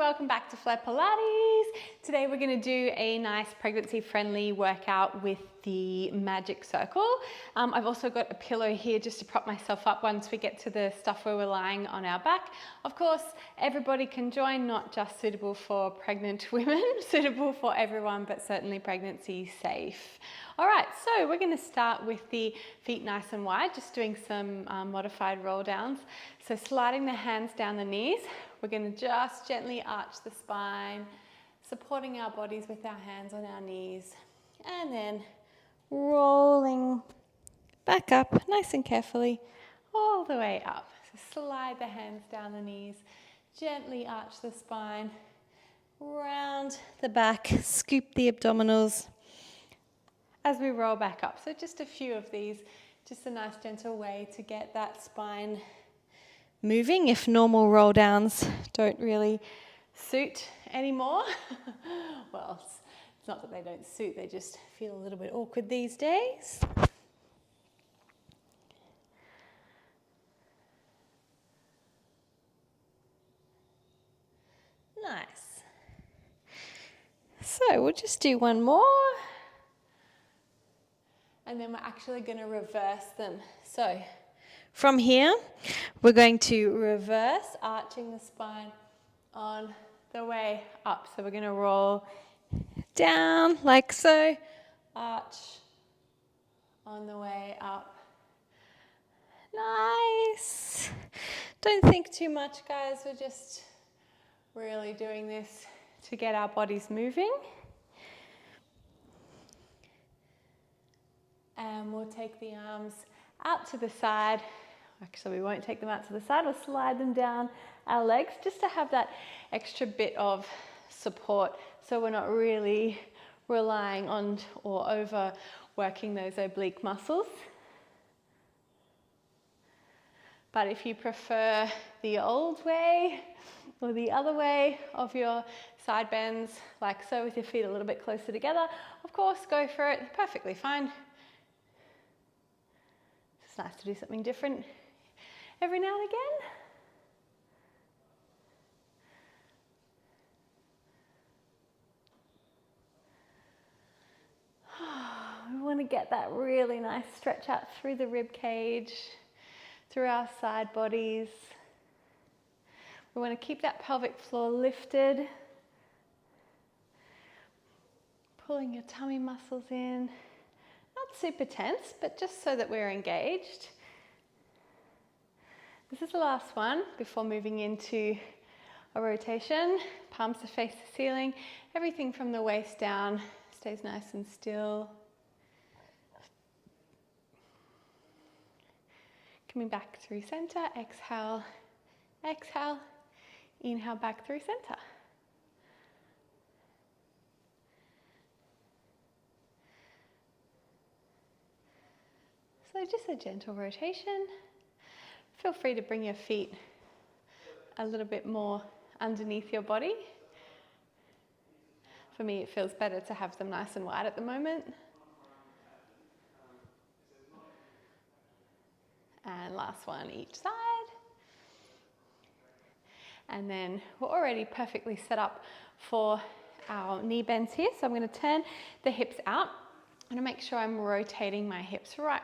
welcome back to Flair Pilates. Today we're going to do a nice pregnancy friendly workout with the magic circle. I've also got a pillow here just to prop myself up once we get to the stuff where we're lying on our back. Of course, everybody can join, not just suitable for pregnant women, suitable for everyone, but certainly pregnancy safe. All right, so we're going to start with the feet nice and wide, just doing some modified roll downs. So sliding the hands down the knees, we're going to just gently arch the spine, supporting our bodies with our hands on our knees, and then rolling back up nice and carefully all the way up. So slide the hands down the knees, gently arch the spine, round the back, scoop the abdominals as we roll back up. So just a few of these, just a nice gentle way to get that spine moving if normal roll downs don't really suit anymore. Well, it's not that they don't suit, they just feel a little bit awkward these days. Nice. So we'll just do one more. And then we're actually going to reverse them. So from here, we're going to reverse, arching the spine on the way up. So we're going to roll down like so, arch on the way up. Nice. Don't think too much, guys. We're just really doing this to get our bodies moving. And we'll take the arms out to the side. Actually, we won't take them out to the side. We'll slide them down our legs just to have that extra bit of support so we're not really relying on or overworking those oblique muscles. But if you prefer the old way or the other way of your side bends, like so with your feet a little bit closer together, of course, go for it. Perfectly fine. It's nice to do something different every now and again. We want to get that really nice stretch out through the rib cage, through our side bodies. We want to keep that pelvic floor lifted, pulling your tummy muscles in. Not super tense, but just so that we're engaged. This is the last one before moving into a rotation. Palms to face the ceiling. Everything from the waist down stays nice and still. Coming back through center. Exhale, exhale. Inhale back through center. So just a gentle rotation. Feel free to bring your feet a little bit more underneath your body. For me, it feels better to have them nice and wide at the moment. And last one each side. And then we're already perfectly set up for our knee bends here. So I'm going to turn the hips out. I'm going to make sure I'm rotating my hips right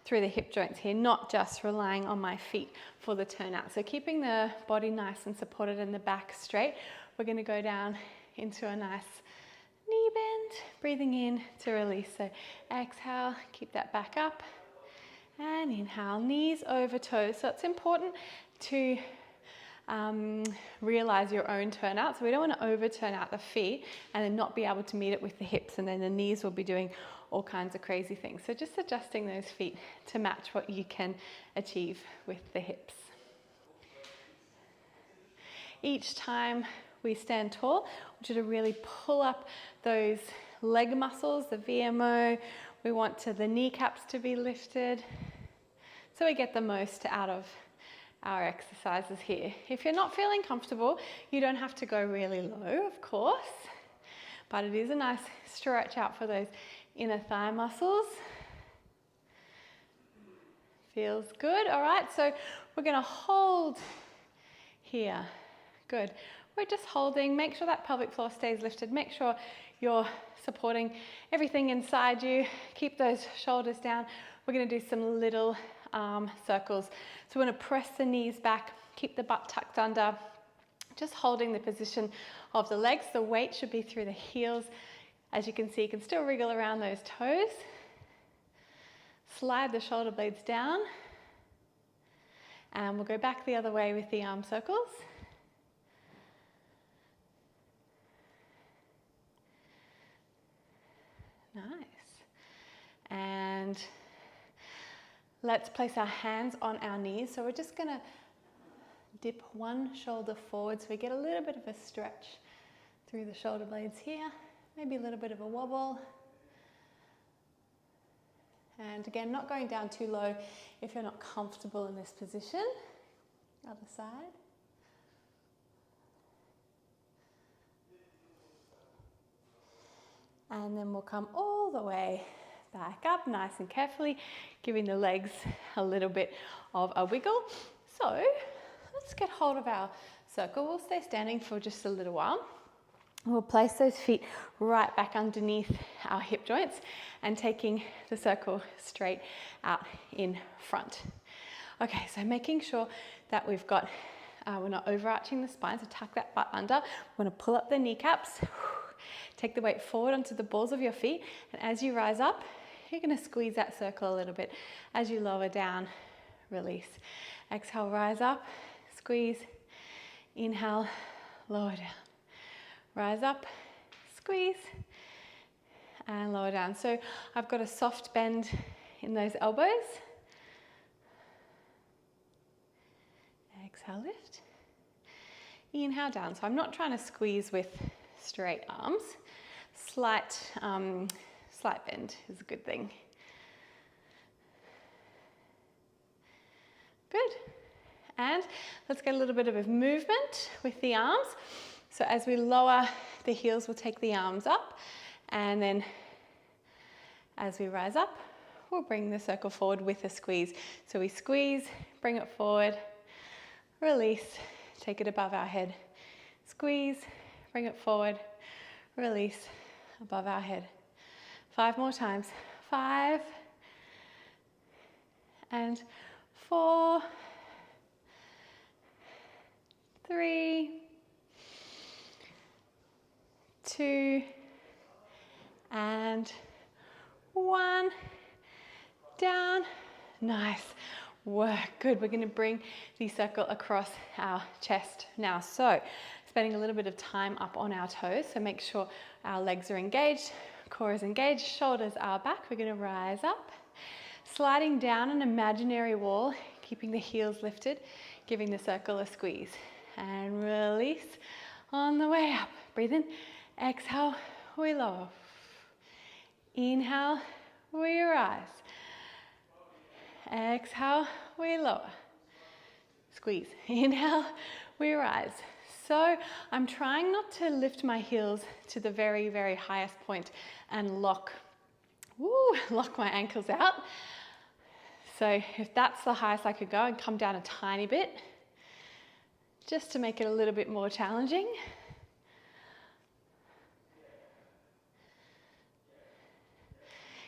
through the hip joints here, not just relying on my feet for the turnout. So keeping the body nice and supported and the back straight, we're going to go down into a nice knee bend, breathing in to release. So exhale, keep that back up, and inhale, knees over toes. So it's important to realize your own turnout. So we don't want to over turn out the feet and then not be able to meet it with the hips, and then the knees will be doing all kinds of crazy things. So just adjusting those feet to match what you can achieve with the hips. Each time we stand tall, I want you to really pull up those leg muscles, the VMO. We want the kneecaps to be lifted so we get the most out of our exercises here. If you're not feeling comfortable, you don't have to go really low, of course, but it is a nice stretch out for those inner thigh muscles. Feels good. All right, so we're going to hold here. Good. we're just holding. Make sure that pelvic floor stays lifted. Make sure you're supporting everything inside you. Keep those shoulders down. We're going to do some little arm circles. So we're going to press the knees back, keep the butt tucked under, just holding the position of the legs. The weight should be through the heels. As you can see, you can still wriggle around those toes. Slide the shoulder blades down. And we'll go back the other way with the arm circles. Nice. And let's place our hands on our knees. So we're just going to dip one shoulder forward so we get a little bit of a stretch through the shoulder blades here. Maybe a little bit of a wobble. And again, not going down too low if you're not comfortable in this position. Other side. And then we'll come all the way back up nice and carefully, giving the legs a little bit of a wiggle. So let's get hold of our circle. We'll stay standing for just a little while. We'll place those feet right back underneath our hip joints and taking the circle straight out in front. Okay, so making sure that we've got, we're not overarching the spine, so tuck that butt under. We're going to pull up the kneecaps, take the weight forward onto the balls of your feet, and as you rise up, you're going to squeeze that circle a little bit. As you lower down, release. Exhale, rise up, squeeze, inhale, lower down. Rise up, squeeze, and lower down. So I've got a soft bend in those elbows. Exhale, lift. Inhale, down. So I'm not trying to squeeze with straight arms. Slight bend is a good thing. Good. And let's get a little bit of a movement with the arms. So as we lower the heels, we'll take the arms up, and then as we rise up, we'll bring the circle forward with a squeeze. So we squeeze, bring it forward, release, take it above our head, squeeze, bring it forward, release, above our head. 5 more times. 5 and 4, 3, 2 and 1. Down. Nice work. Good. We're going to bring the circle across our chest now. So spending a little bit of time up on our toes. So make sure our legs are engaged, core is engaged, shoulders are back. We're going to rise up, sliding down an imaginary wall, keeping the heels lifted, giving the circle a squeeze, and release on the way up. Breathe in. Exhale, we lower. Inhale, we rise. Exhale, we lower. Squeeze. Inhale, we rise. So I'm trying not to lift my heels to the very, very highest point and lock my ankles out. So if that's the highest I could go, and come down a tiny bit, just to make it a little bit more challenging.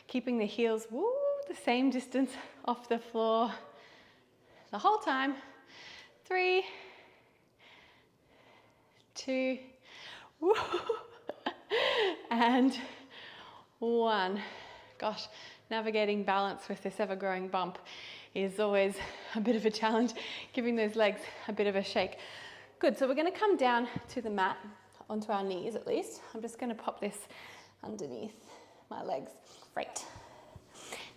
Keeping the heels the same distance off the floor the whole time. 3, 2, and 1. Gosh, navigating balance with this ever-growing bump is always a bit of a challenge, giving those legs a bit of a shake. Good, so we're going to come down to the mat, onto our knees at least. I'm just going to pop this underneath my legs. Great.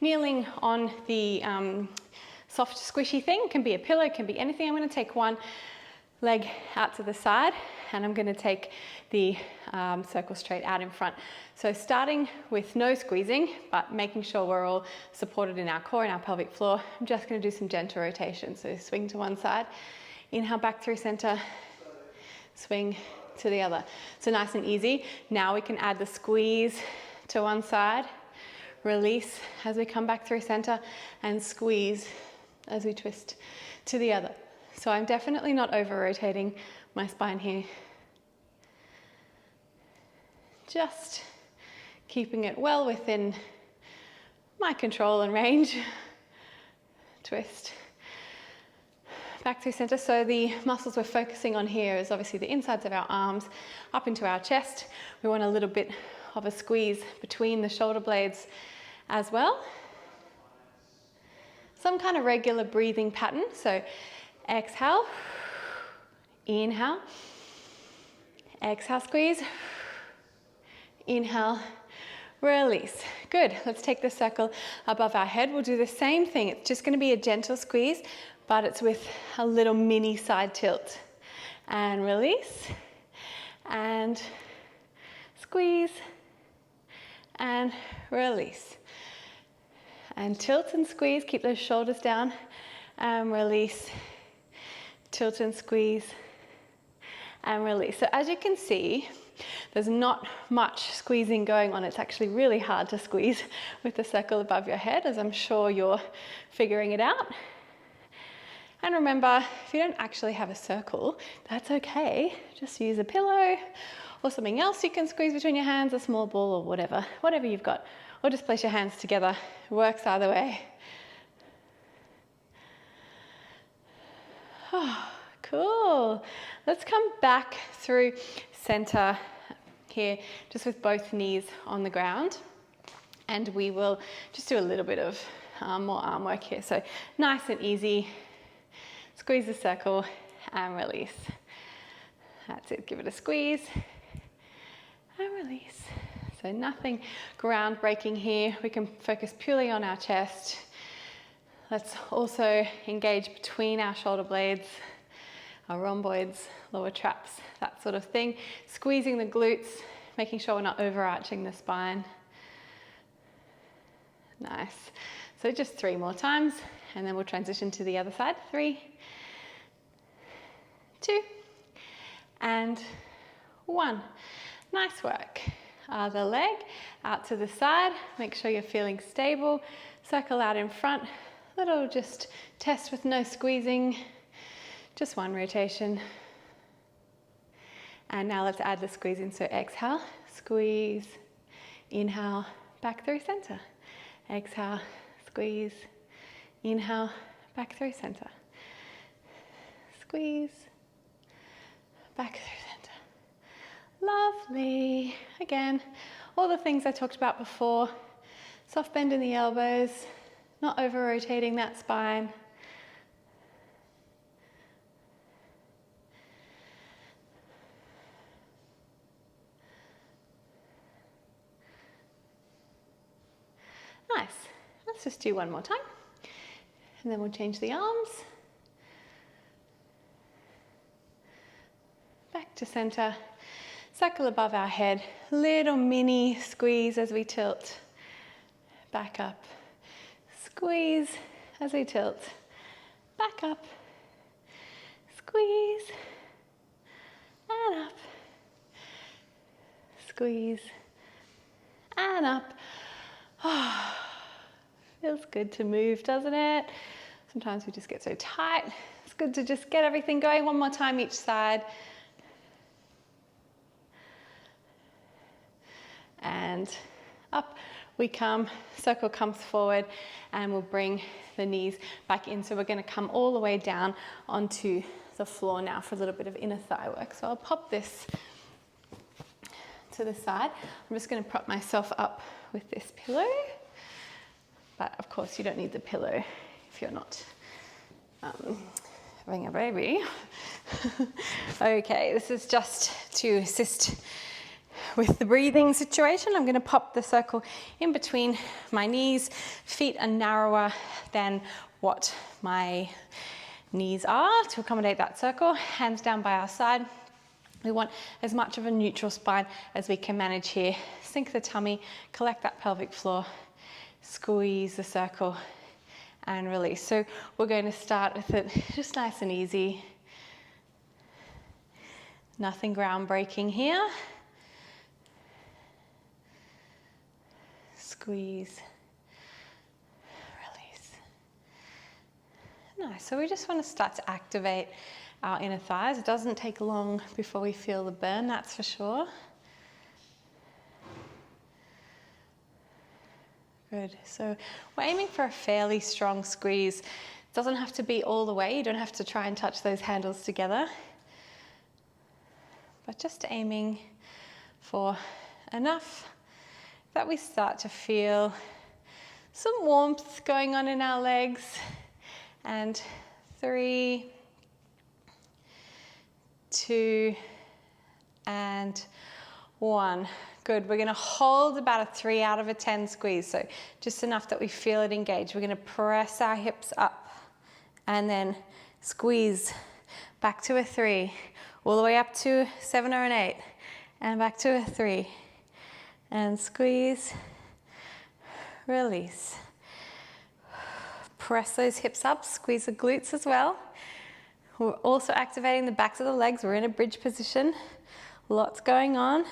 Kneeling on the soft squishy thing, can be a pillow, can be anything. I'm going to take one leg out to the side, and I'm going to take the circle straight out in front. So starting with no squeezing, but making sure we're all supported in our core and our pelvic floor, I'm just going to do some gentle rotation. So swing to one side, inhale back through center, swing to the other. So nice and easy. Now we can add the squeeze to one side, release as we come back through center, and squeeze as we twist to the other. So I'm definitely not over rotating my spine here. just keeping it well within my control and range. Twist. Back through center. So the muscles we're focusing on here is obviously the insides of our arms up into our chest. We want a little bit of a squeeze between the shoulder blades as well. Some kind of regular breathing pattern. So exhale, inhale, exhale, squeeze, inhale, release. Good. Let's take the circle above our head. We'll do the same thing. It's just going to be a gentle squeeze, but it's with a little mini side tilt. And release, and squeeze, and release. And tilt and squeeze, keep those shoulders down, and release, tilt and squeeze, and release. So as you can see, there's not much squeezing going on. It's actually really hard to squeeze with the circle above your head, as I'm sure you're figuring it out. And remember, if you don't actually have a circle, that's okay. Just use a pillow or something else you can squeeze between your hands, a small ball or whatever you've got. Or just place your hands together. It works either way. Oh, cool. Let's come back through center here, just with both knees on the ground. And we will just do a little bit of more arm work here. So nice and easy. Squeeze the circle and release. That's it. Give it a squeeze and release. So nothing groundbreaking here. We can focus purely on our chest. Let's also engage between our shoulder blades, our rhomboids, lower traps, that sort of thing. Squeezing the glutes, making sure we're not overarching the spine. Nice. So just 3 more times, and then we'll transition to the other side. 3, 2, and 1. Nice work. Other leg out to the side. Make sure you're feeling stable. Circle out in front. Little just test with no squeezing. Just 1 rotation. And now let's add the squeezing. So exhale, squeeze, inhale, back through center. Exhale, squeeze, inhale, back through center. Squeeze, back through center. Lovely. Again, all the things I talked about before. Soft bend in the elbows, not over rotating that spine. Nice. Let's just do 1 more time. And then we'll change the arms. Back to center. Circle above our head. Little mini squeeze as we tilt. Back up. Squeeze as we tilt. Back up. Squeeze. And up. Squeeze. And up. Oh, feels good to move, doesn't it? Sometimes we just get so tight. It's good to just get everything going. 1 more time each side. And up we come, circle comes forward, and we'll bring the knees back in. So we're going to come all the way down onto the floor now for a little bit of inner thigh work. So I'll pop this to the side. I'm just going to prop myself up with this pillow, but of course you don't need the pillow if you're not having a baby. Okay, this is just to assist with the breathing situation. I'm going to pop the circle in between my knees. Feet are narrower than what my knees are to accommodate that circle. Hands down by our side. We want as much of a neutral spine as we can manage here. Sink the tummy, collect that pelvic floor, squeeze the circle, and release. So we're going to start with it just nice and easy. Nothing groundbreaking here. Squeeze, release. Nice. So we just want to start to activate our inner thighs. It doesn't take long before we feel the burn, that's for sure. Good. So we're aiming for a fairly strong squeeze. It doesn't have to be all the way. You don't have to try and touch those handles together. But just aiming for enough that we start to feel some warmth going on in our legs. And 3, 2, and 1. Good. We're going to hold about a 3 out of a 10 squeeze. So just enough that we feel it engage. We're going to press our hips up and then squeeze back to a 3, all the way up to 7 or an 8, and back to a 3, and squeeze, release. Press those hips up, squeeze the glutes as well. We're also activating the backs of the legs. We're in a bridge position. Lots going on.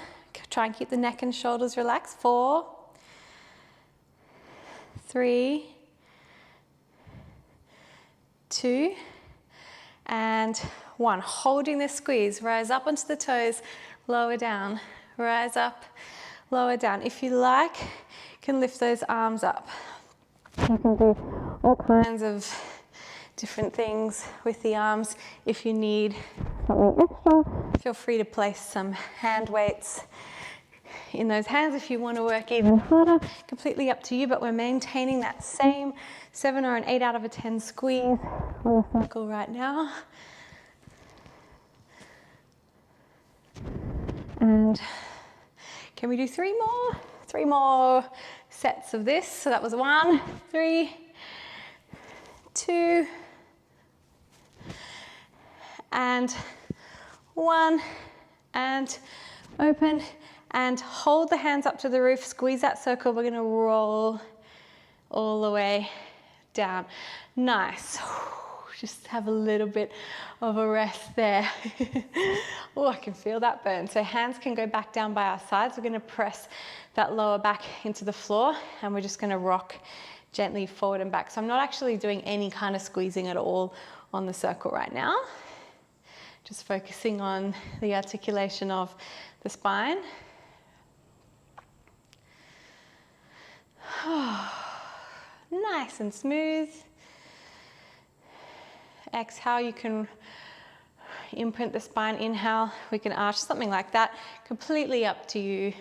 Try and keep the neck and shoulders relaxed. 4, 3, 2, and 1. Holding this squeeze. Rise up onto the toes, lower down. Rise up, lower down. If you like, you can lift those arms up. You can do all kinds of different things with the arms. If you need something extra, feel free to place some hand weights in those hands if you want to work even harder. Completely up to you, but we're maintaining that same 7 or an 8 out of a 10 squeeze on the circle right now. And can we do 3 more? 3 more sets of this. So that was 1, 3, 2, and 1, and open, and hold the hands up to the roof, squeeze that circle. We're going to roll all the way down. Nice. Just have a little bit of a rest there. Oh, I can feel that burn. So hands can go back down by our sides. We're going to press that lower back into the floor, and we're just going to rock gently forward and back. So I'm not actually doing any kind of squeezing at all on the circle right now. Just focusing on the articulation of the spine. Nice and smooth. Exhale, you can imprint the spine. Inhale, we can arch, something like that. Completely up to you.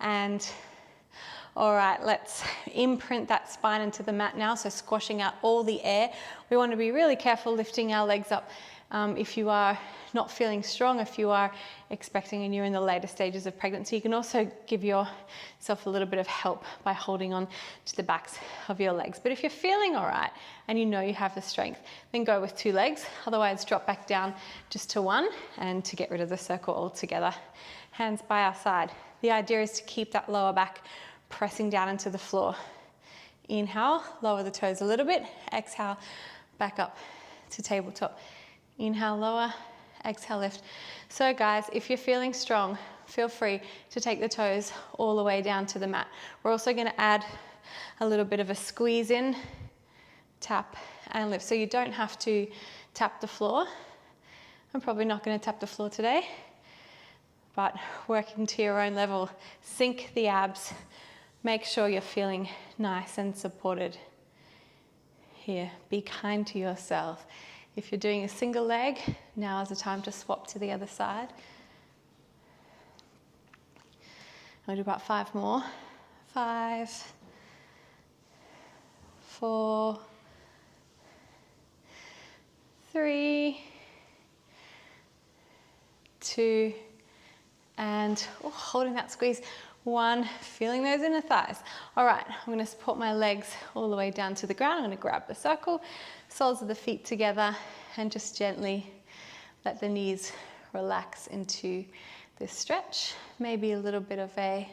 And all right, let's imprint that spine into the mat now. So squashing out all the air. We want to be really careful lifting our legs up. If you are not feeling strong, if you are expecting and you're in the later stages of pregnancy, you can also give yourself a little bit of help by holding on to the backs of your legs. But if you're feeling all right and you know you have the strength, then go with 2 legs. Otherwise, drop back down just to 1 and to get rid of the circle altogether. Hands by our side. The idea is to keep that lower back pressing down into the floor. Inhale, lower the toes a little bit. Exhale, back up to tabletop. Inhale, lower. Exhale, lift. So guys, if you're feeling strong, feel free to take the toes all the way down to the mat. We're also going to add a little bit of a squeeze in, tap and lift. So you don't have to tap the floor. I'm probably not going to tap the floor today, but working to your own level. Sink the abs. Make sure you're feeling nice and supported here. Be kind to yourself. If you're doing a single leg, now is the time to swap to the other side. I'll do about 5 more. 5, 4, 3, 2, and holding that squeeze. 1, feeling those inner thighs. All right, I'm going to support my legs all the way down to the ground. I'm going to grab the circle, soles of the feet together, and just gently let the knees relax into this stretch. Maybe a little bit of a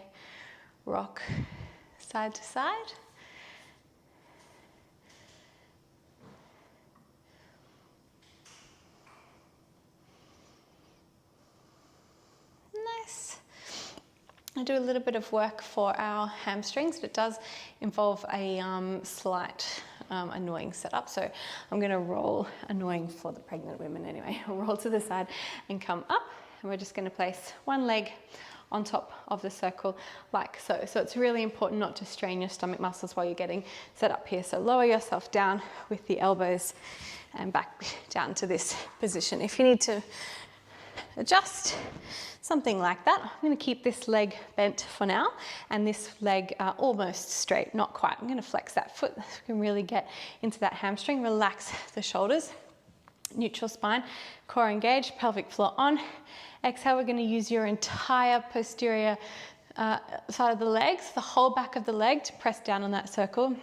rock side to side. Nice. I do a little bit of work for our hamstrings, but it does involve a slight annoying setup. So I'm going to roll, annoying for the pregnant women anyway, I'll roll to the side and come up. And we're just going to place one leg on top of the circle like so. So it's really important not to strain your stomach muscles while you're getting set up here. So lower yourself down with the elbows and back down to this position. If you need to adjust, something like that. I'm going to keep this leg bent for now and this leg almost straight, not quite. I'm going to flex that foot so we can really get into that hamstring. Relax the shoulders, neutral spine, core engaged, pelvic floor on. Exhale, we're going to use your entire posterior side of the legs, the whole back of the leg to press down on that circle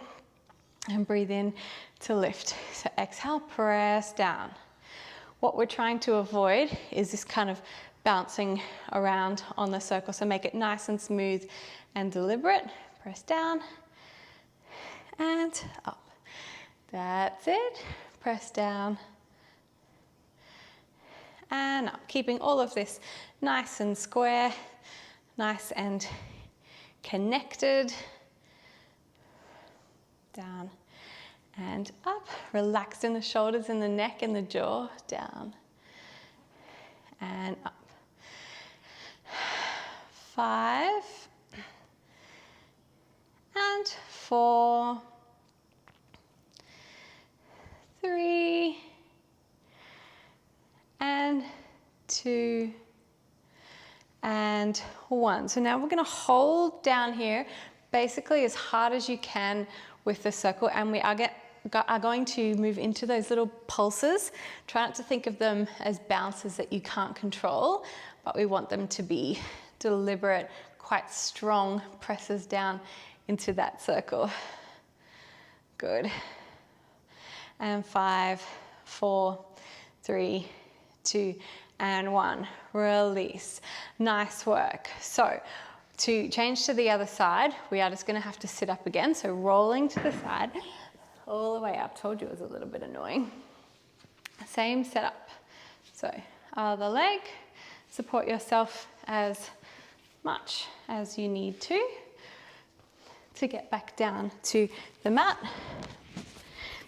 and breathe in to lift. So exhale, press down. What we're trying to avoid is this kind of bouncing around on the circle. So make it nice and smooth and deliberate. Press down and up. That's it. Press down and up. Keeping all of this nice and square, nice and connected. Down and up. Relax in the shoulders and the neck and the jaw. Down and up. 5 and 4, 3 and 2 and 1. So now we're going to hold down here basically as hard as you can with the circle, and we are going to move into those little pulses. Try not to think of them as bounces that you can't control, but we want them to be deliberate, quite strong presses down into that circle. Good. And 5, 4, 3, 2, and 1. Release. Nice work. So to change to the other side, we are just going to have to sit up again. So rolling to the side, all the way up. Told you it was a little bit annoying. Same setup. So other leg, support yourself as much as you need to get back down to the mat.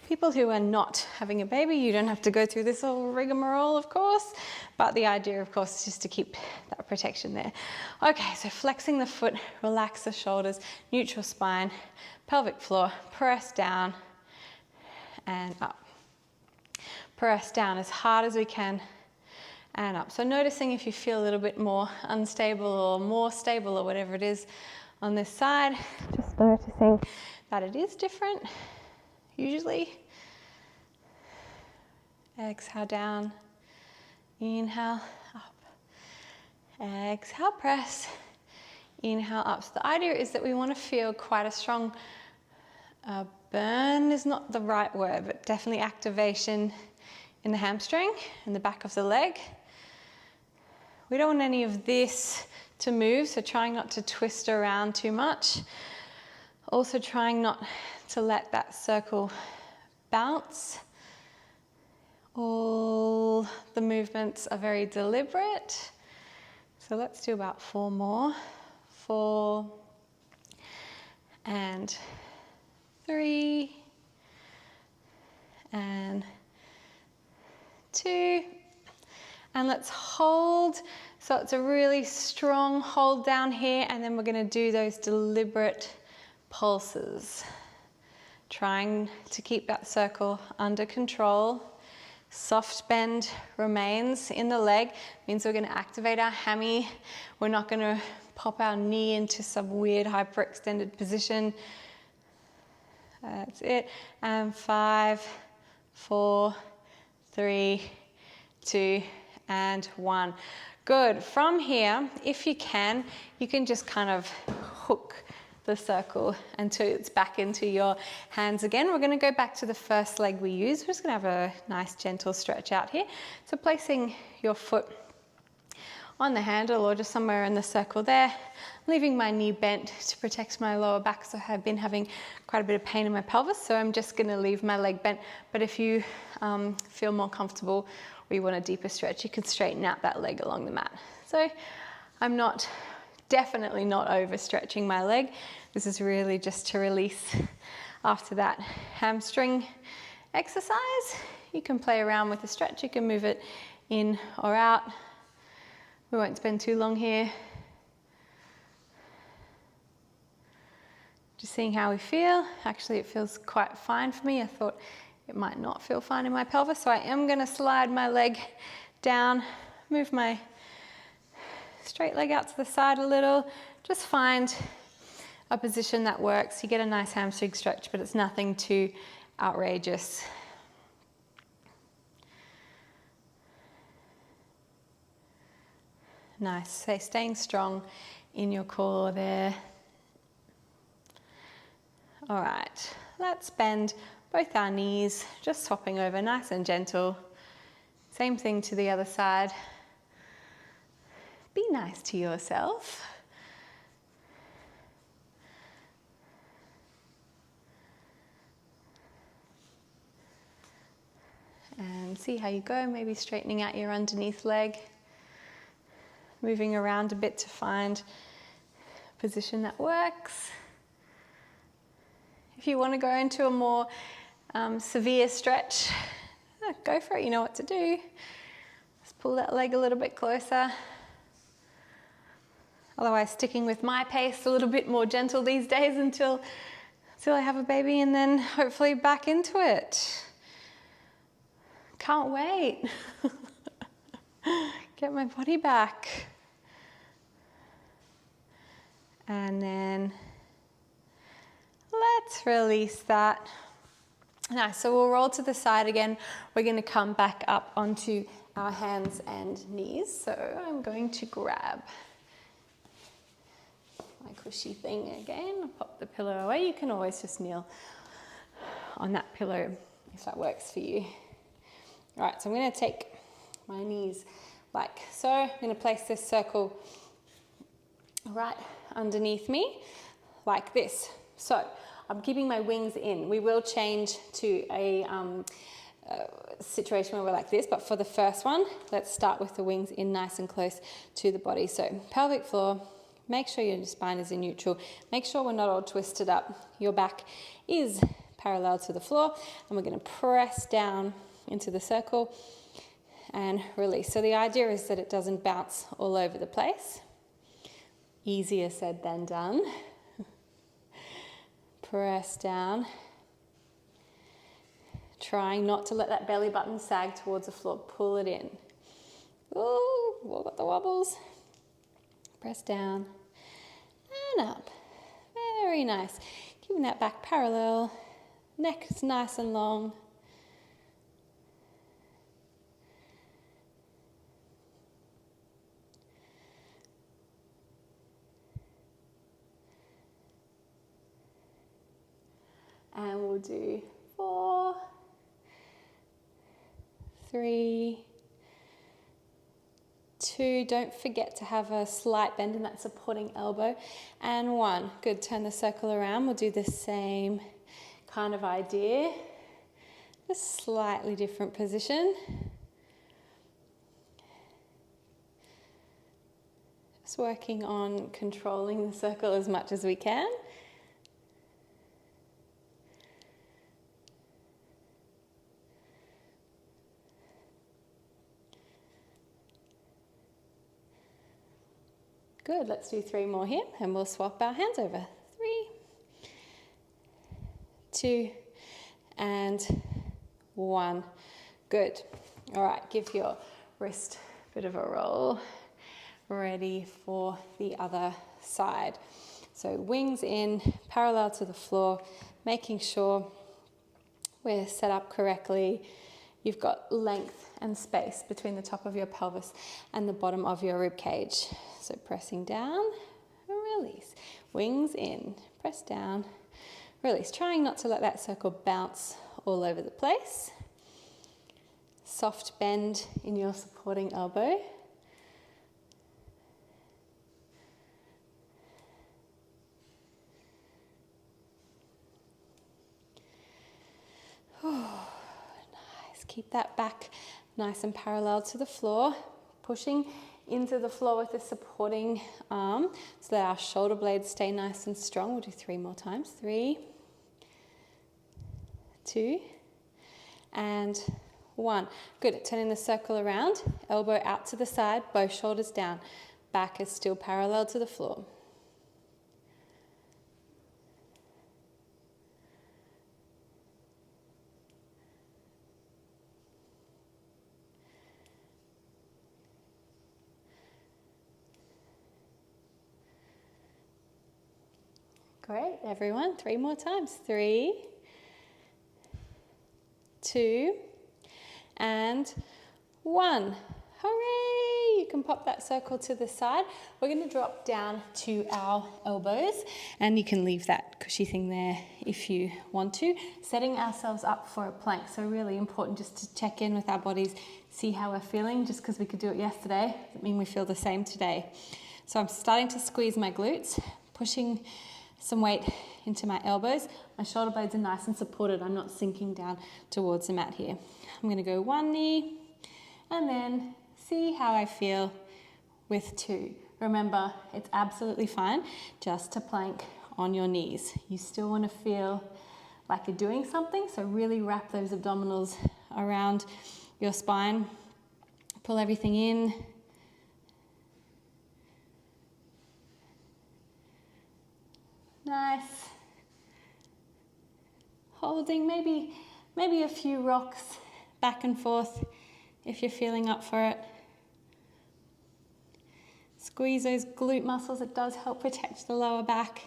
People who are not having a baby, you don't have to go through this whole rigmarole, of course, but the idea, of course, is just to keep that protection there. Okay, so flexing the foot, relax the shoulders, neutral spine, pelvic floor, press down and up. Press down as hard as we can and up. So noticing if you feel a little bit more unstable or more stable or whatever it is on this side, just noticing that it is different, usually. Exhale down, inhale up, exhale press, inhale up. So the idea is that we want to feel quite a strong burn is not the right word, but definitely activation in the hamstring and the back of the leg. We don't want any of this to move, so trying not to twist around too much. Also trying not to let that circle bounce. All the movements are very deliberate. So let's do about 4 more. 4 and 3 and 2. And let's hold. So it's a really strong hold down here, and then we're going to do those deliberate pulses. Trying to keep that circle under control. Soft bend remains in the leg, means we're going to activate our hammy. We're not going to pop our knee into some weird hyperextended position. That's it. And 5, 4, 3, 2, and 1. Good. From here, if you can just kind of hook the circle until it's back into your hands again. We're going to go back to the first leg we used. We're just going to have a nice gentle stretch out here. So placing your foot on the handle or just somewhere in the circle there, leaving my knee bent to protect my lower back. So I've been having quite a bit of pain in my pelvis, so I'm just going to leave my leg bent. But if you feel more comfortable or you want a deeper stretch, you can straighten out that leg along the mat. So I'm definitely not overstretching my leg. This is really just to release after that hamstring exercise. You can play around with the stretch. You can move it in or out. We won't spend too long here. seeing how we feel. Actually, it feels quite fine for me. I thought it might not feel fine in my pelvis, so I am going to slide my leg down, move my straight leg out to the side a little. Just find a position that works. You get a nice hamstring stretch, but it's nothing too outrageous. Nice. So staying strong in your core there. All right, let's bend both our knees, just swapping over nice and gentle. Same thing to the other side. Be nice to yourself. And see how you go, maybe straightening out your underneath leg. Moving around a bit to find a position that works. If you want to go into a more severe stretch, go for it, you know what to do. Just pull that leg a little bit closer. Otherwise, sticking with my pace, a little bit more gentle these days until I have a baby, and then hopefully back into it. Can't wait. Get my body back. And then let's release that. Nice, so we'll roll to the side again. We're going to come back up onto our hands and knees. So I'm going to grab my cushy thing again. I'll pop the pillow away. You can always just kneel on that pillow if that works for you. All right, so I'm going to take my knees like so. I'm going to place this circle right underneath me like this. So I'm keeping my wings in. We will change to a situation where we're like this, but for the first one, let's start with the wings in nice and close to the body. So pelvic floor, make sure your spine is in neutral. Make sure we're not all twisted up. Your back is parallel to the floor, and we're going to press down into the circle and release. So the idea is that it doesn't bounce all over the place. Easier said than done. Press down. Trying not to let that belly button sag towards the floor. Pull it in. Ooh, we've got the wobbles. Press down and up. Very nice. Keeping that back parallel. Neck is nice and long. And we'll do 4, 3, 2. Don't forget to have a slight bend in that supporting elbow. And 1. Good. Turn the circle around. We'll do the same kind of idea. Just slightly different position. Just working on controlling the circle as much as we can. Good, let's do 3 more here and we'll swap our hands over. 3, 2, and 1. Good. All right, give your wrist a bit of a roll. Ready for the other side. So wings in, parallel to the floor, making sure we're set up correctly. You've got length and space between the top of your pelvis and the bottom of your rib cage. So pressing down, release. Wings in, press down, release. Trying not to let that circle bounce all over the place. Soft bend in your supporting elbow. Oh, nice. Keep that back nice and parallel to the floor. Pushing into the floor with a supporting arm so that our shoulder blades stay nice and strong. We'll do 3 more times. 3, 2, and 1. Good. Turning the circle around, elbow out to the side, both shoulders down. Back is still parallel to the floor. Great, everyone. 3 more times. 3, 2, and 1. Hooray! You can pop that circle to the side. We're going to drop down to our elbows, and you can leave that cushy thing there if you want to. Setting ourselves up for a plank. So really important just to check in with our bodies, see how we're feeling. Just because we could do it yesterday doesn't mean we feel the same today. So I'm starting to squeeze my glutes, pushing some weight into my elbows. My shoulder blades are nice and supported. I'm not sinking down towards the mat here. I'm going to go 1 knee, and then see how I feel with 2. Remember, it's absolutely fine just to plank on your knees. You still want to feel like you're doing something, so really wrap those abdominals around your spine. Pull everything in. Nice. Holding maybe a few rocks back and forth if you're feeling up for it. Squeeze those glute muscles. It does help protect the lower back.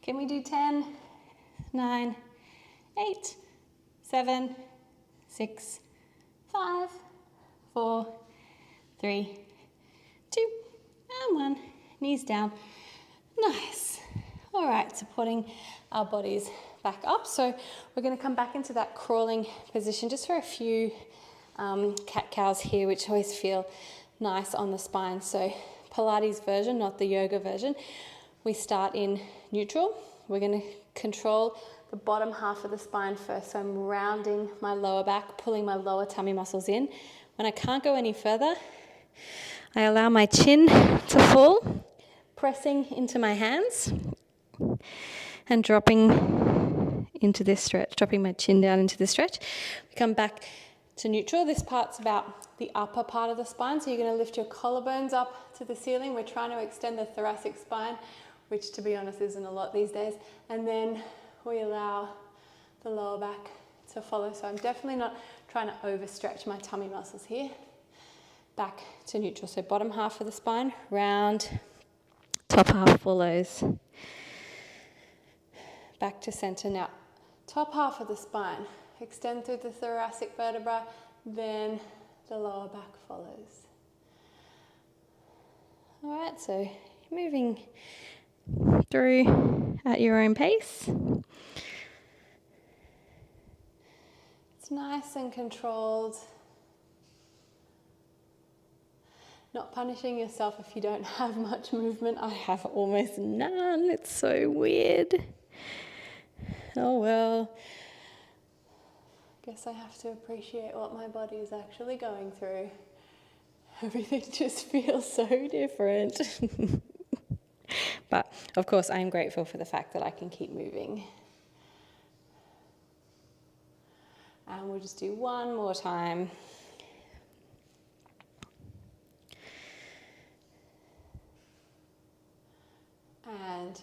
Can we do 10, 9, 8, 7, 6, 5, 4, 3, 2, and 1. Knees down. Nice. All right, supporting our bodies back up. So we're going to come back into that crawling position just for a few cat-cows here, which always feel nice on the spine. So Pilates version, not the yoga version. We start in neutral. We're going to control the bottom half of the spine first. So I'm rounding my lower back, pulling my lower tummy muscles in. When I can't go any further, I allow my chin to fall, pressing into my hands and dropping into this stretch, dropping my chin down into this stretch. We come back to neutral. This part's about the upper part of the spine, so you're going to lift your collarbones up to the ceiling. We're trying to extend the thoracic spine, which to be honest isn't a lot these days, and then we allow the lower back to follow. So I'm definitely not trying to overstretch my tummy muscles here. Back to neutral. So bottom half of the spine, round, top half follows. Back to center now. Top half of the spine, extend through the thoracic vertebra, then the lower back follows. All right, so moving through at your own pace. It's nice and controlled. Not punishing yourself if you don't have much movement. I have almost none. It's so weird. Oh well. Guess I have to appreciate what my body is actually going through. Everything just feels so different. But of course, I am grateful for the fact that I can keep moving. And we'll just do one more time. And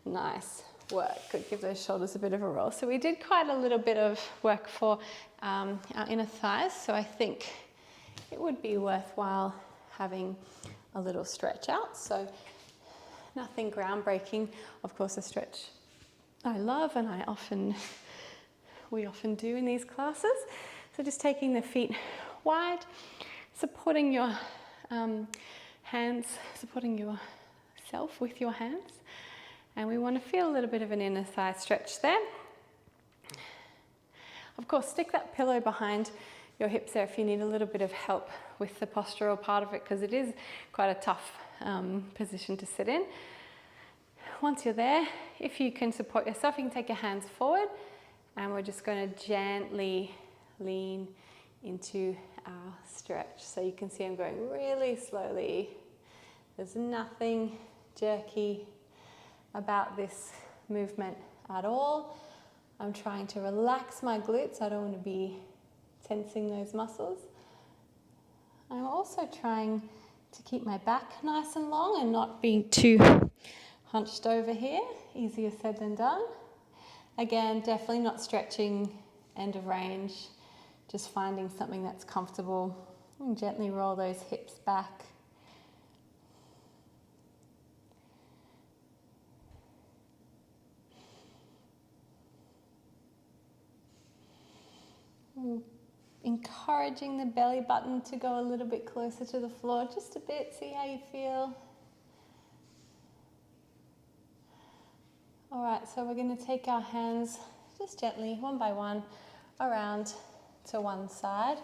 nice work. Could give those shoulders a bit of a roll. So we did quite a little bit of work for our inner thighs. So I think it would be worthwhile having a little stretch out. So nothing groundbreaking. Of course, a stretch I love and we often do in these classes. So just taking the feet wide, supporting your hands, supporting yourself with your hands. And we want to feel a little bit of an inner thigh stretch there. Of course, stick that pillow behind your hips there if you need a little bit of help with the postural part of it, because it is quite a tough position to sit in. Once you're there, if you can support yourself, you can take your hands forward, and we're just going to gently lean into our stretch. So you can see I'm going really slowly. There's nothing jerky about this movement at all. I'm trying to relax my glutes. I don't want to be tensing those muscles. I'm also trying to keep my back nice and long and not being too hunched over here. Easier said than done. Again, definitely not stretching end of range, just finding something that's comfortable. And gently roll those hips back. encouraging the belly button to go a little bit closer to the floor, just a bit, see how you feel. All right, so we're going to take our hands just gently, one by one, around to one side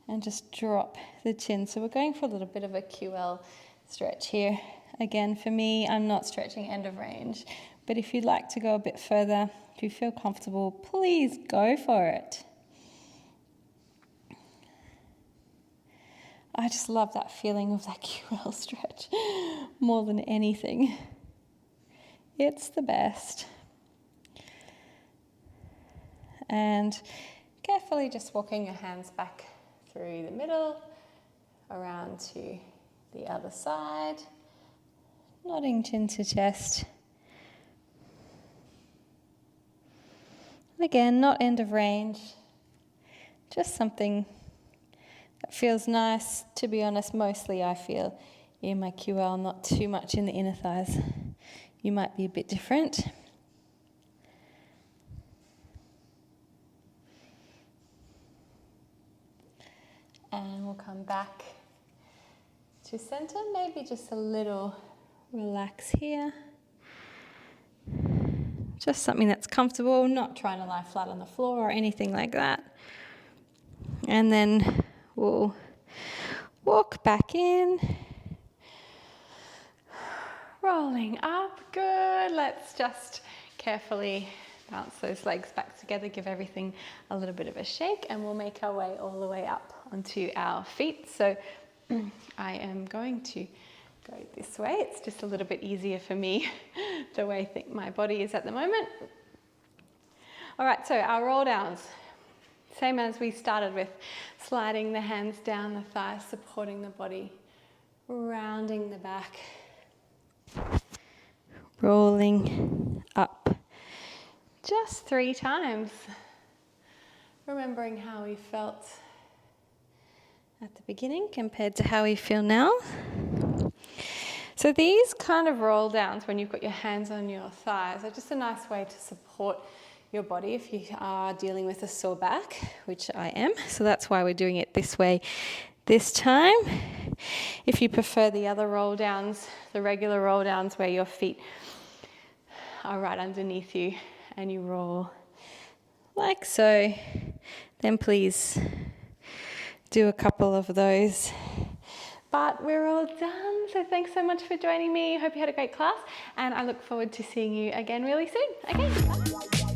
and just drop the chin. So we're going for a little bit of a QL stretch here. Again, for me, I'm not stretching end of range, but if you'd like to go a bit further, if you feel comfortable, please go for it. I just love that feeling of that QL stretch more than anything. It's the best. And carefully just walking your hands back through the middle, around to the other side, nodding chin to chest. Again, not end of range, just something that feels nice. To be honest, mostly I feel in my QL, not too much in the inner thighs. You might be a bit different. And we'll come back to center, maybe just a little relax here. Just something that's comfortable, not trying to lie flat on the floor or anything like that. And then we'll walk back in. Rolling up, good. Let's just carefully bounce those legs back together, give everything a little bit of a shake, and we'll make our way all the way up onto our feet. So I am going to go this way. It's just a little bit easier for me the way I think my body is at the moment. All right, so our roll downs, same as we started with, sliding the hands down the thighs, supporting the body, rounding the back, rolling up. Just 3 times. Remembering how we felt at the beginning compared to how we feel now. So these kind of roll downs when you've got your hands on your thighs are just a nice way to support your body if you are dealing with a sore back, which I am. So that's why we're doing it this way this time. If you prefer the other roll downs, the regular roll downs where your feet are right underneath you and you roll like so, then please do a couple of those. But we're all done, so thanks so much for joining me. Hope you had a great class, and I look forward to seeing you again really soon. Okay, bye.